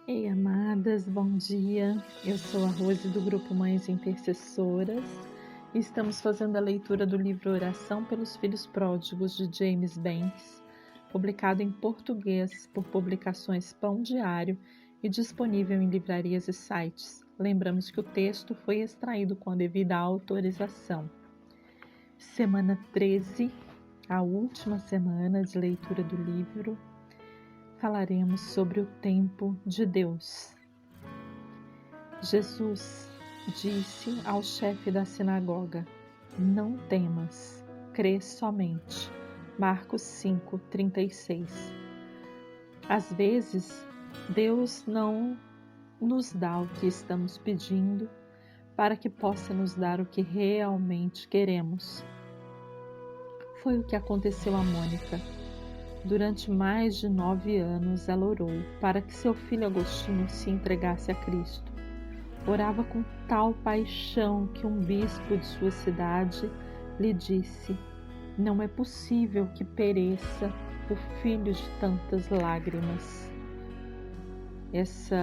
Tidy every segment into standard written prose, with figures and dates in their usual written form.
Ei, amadas, bom dia. Eu sou a Rose do Grupo Mães Intercessoras e estamos fazendo a leitura do livro Oração pelos Filhos Pródigos de James Banks, publicado em português por Publicações Pão Diário e disponível em livrarias e sites. Lembramos que o texto foi extraído com a devida autorização. Semana 13, a última semana de leitura do livro. Falaremos sobre o tempo de Deus. Jesus disse ao chefe da sinagoga: "Não temas, crê somente." Marcos 5:36. Às vezes, Deus não nos dá o que estamos pedindo para que possa nos dar o que realmente queremos. Foi o que aconteceu a Mônica. Durante mais de 9 anos, ela orou para que seu filho Agostinho se entregasse a Cristo. Orava com tal paixão que um bispo de sua cidade lhe disse: "Não é possível que pereça o filho de tantas lágrimas." Essa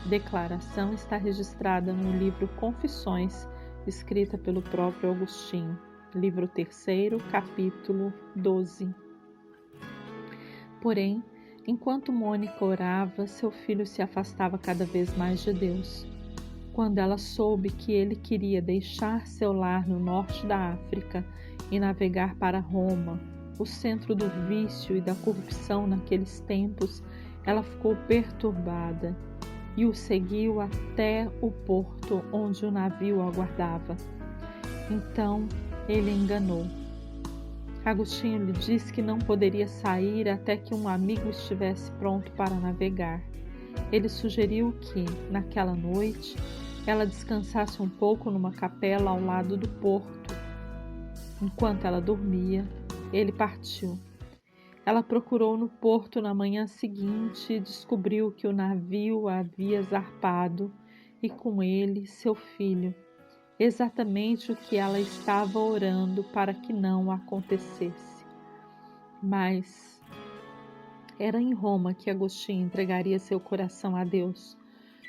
declaração está registrada no livro Confissões, escrita pelo próprio Agostinho, livro 3º, capítulo 12. Porém, enquanto Mônica orava, seu filho se afastava cada vez mais de Deus. Quando ela soube que ele queria deixar seu lar no norte da África e navegar para Roma, o centro do vício e da corrupção naqueles tempos, ela ficou perturbada e o seguiu até o porto onde o navio aguardava. Então ele enganou. Agostinho lhe disse que não poderia sair até que um amigo estivesse pronto para navegar. Ele sugeriu que, naquela noite, ela descansasse um pouco numa capela ao lado do porto. Enquanto ela dormia, ele partiu. Ela procurou no porto na manhã seguinte e descobriu que o navio havia zarpado e com ele seu filho. Exatamente o que ela estava orando para que não acontecesse. Mas era em Roma que Agostinho entregaria seu coração a Deus.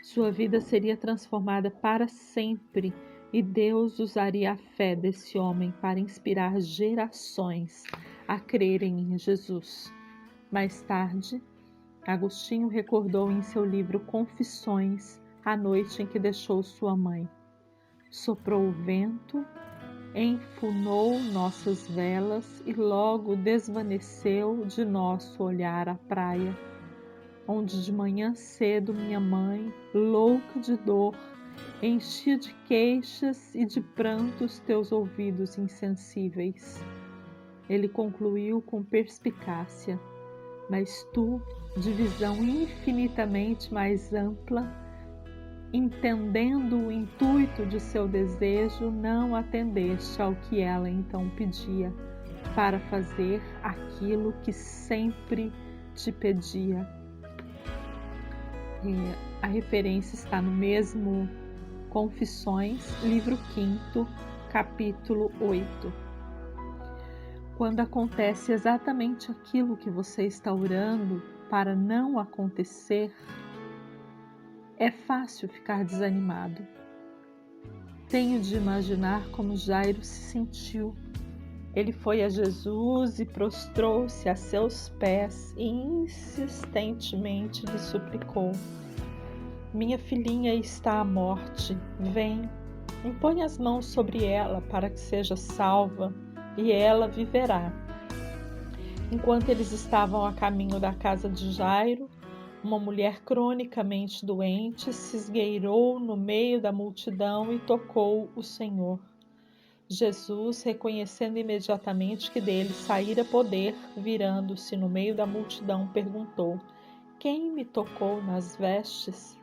Sua vida seria transformada para sempre e Deus usaria a fé desse homem para inspirar gerações a crerem em Jesus. Mais tarde, Agostinho recordou em seu livro Confissões a noite em que deixou sua mãe. Soprou o vento, enfunou nossas velas e logo desvaneceu de nosso olhar a praia, onde de manhã cedo minha mãe, louca de dor, enchia de queixas e de prantos teus ouvidos insensíveis. Ele concluiu com perspicácia: "Mas tu, de visão infinitamente mais ampla, entendendo o intuito de seu desejo, não atendeste ao que ela então pedia, para fazer aquilo que sempre te pedia." A referência está no mesmo Confissões, livro 5º, capítulo 8. Quando acontece exatamente aquilo que você está orando para não acontecer, é fácil ficar desanimado. Tenho de imaginar como Jairo se sentiu. Ele foi a Jesus e prostrou-se a seus pés e insistentemente lhe suplicou: "Minha filhinha está à morte. Vem, impõe as mãos sobre ela para que seja salva e ela viverá." Enquanto eles estavam a caminho da casa de Jairo, uma mulher cronicamente doente se esgueirou no meio da multidão e tocou o Senhor. Jesus, reconhecendo imediatamente que dele saíra poder, virando-se no meio da multidão, perguntou: "Quem me tocou nas vestes?"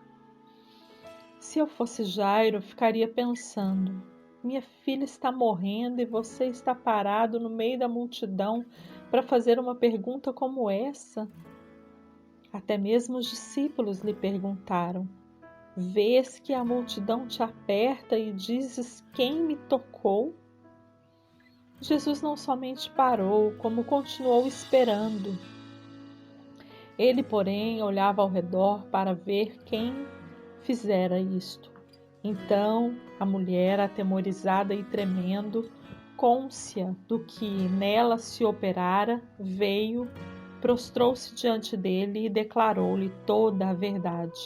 Se eu fosse Jairo, ficaria pensando: minha filha está morrendo e você está parado no meio da multidão para fazer uma pergunta como essa? Até mesmo os discípulos lhe perguntaram: "Vês que a multidão te aperta e dizes: quem me tocou?" Jesus não somente parou, como continuou esperando. Ele, porém, olhava ao redor para ver quem fizera isto. Então a mulher, atemorizada e tremendo, cônscia do que nela se operara, veio, prostrou-se diante dele e declarou-lhe toda a verdade.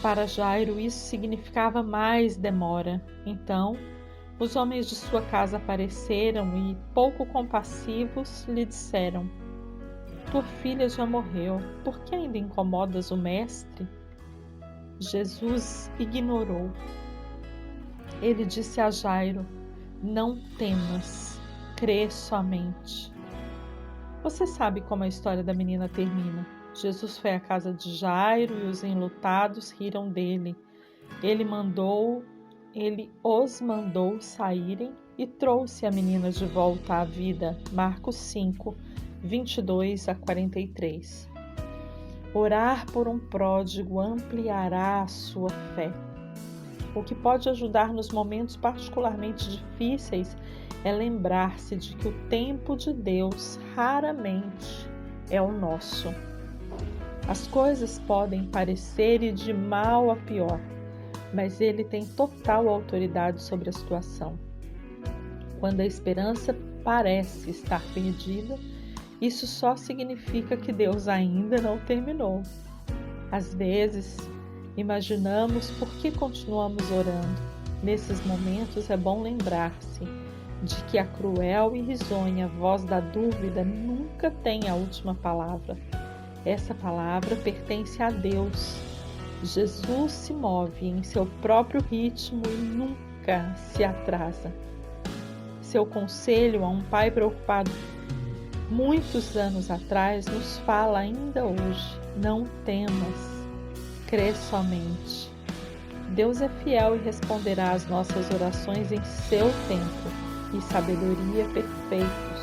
Para Jairo isso significava mais demora. Então os homens de sua casa apareceram e, pouco compassivos, lhe disseram: tua filha já morreu, por que ainda incomodas o mestre? Jesus ignorou. Ele disse a Jairo: não temas, crê somente. Você sabe como a história da menina termina. Jesus foi à casa de Jairo e os enlutados riram dele. Ele os mandou saírem e trouxe a menina de volta à vida. Marcos 5, 22 a 43. Orar por um pródigo ampliará a sua fé. O que pode ajudar nos momentos particularmente difíceis é lembrar-se de que o tempo de Deus raramente é o nosso. As coisas podem parecer ir de mal a pior, mas Ele tem total autoridade sobre a situação. Quando a esperança parece estar perdida, isso só significa que Deus ainda não terminou. Às vezes, imaginamos por que continuamos orando. Nesses momentos é bom lembrar-se de que a cruel e risonha voz da dúvida nunca tem a última palavra. Essa palavra pertence a Deus. Jesus se move em seu próprio ritmo e nunca se atrasa. Seu conselho a um pai preocupado muitos anos atrás nos fala ainda hoje: não temas, crê somente. Deus é fiel e responderá às nossas orações em seu tempo e sabedoria perfeitos.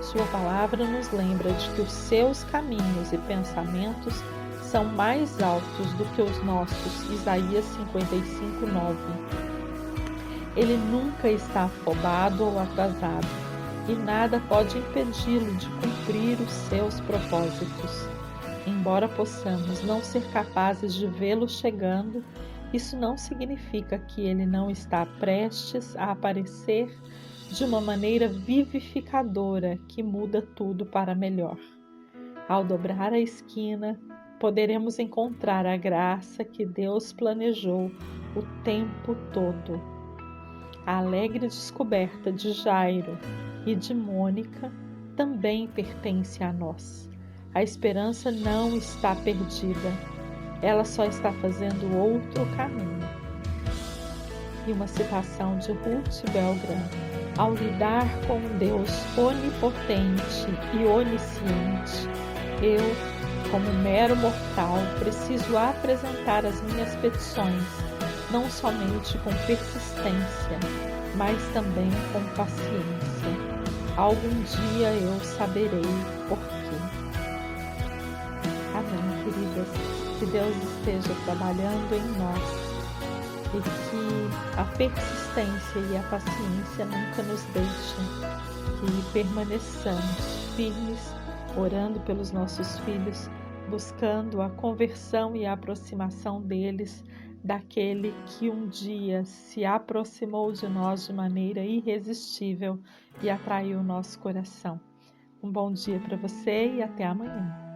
Sua palavra nos lembra de que os seus caminhos e pensamentos são mais altos do que os nossos. Isaías 55, 9. Ele nunca está afobado ou atrasado, e nada pode impedi-lo de cumprir os seus propósitos. Embora possamos não ser capazes de vê-lo chegando, isso não significa que ele não está prestes a aparecer de uma maneira vivificadora que muda tudo para melhor. Ao dobrar a esquina, poderemos encontrar a graça que Deus planejou o tempo todo. A alegre descoberta de Jairo e de Mônica também pertence a nós. A esperança não está perdida, ela só está fazendo outro caminho. E uma citação de Ruth Belgram: ao lidar com um Deus onipotente e onisciente, eu, como mero mortal, preciso apresentar as minhas petições, não somente com persistência, mas também com paciência. Algum dia eu saberei por quê. Amém, queridas. Que Deus esteja trabalhando em nós e que a persistência e a paciência nunca nos deixem, que permaneçamos firmes, orando pelos nossos filhos, buscando a conversão e a aproximação deles daquele que um dia se aproximou de nós de maneira irresistível e atraiu o nosso coração. Um bom dia para você e até amanhã.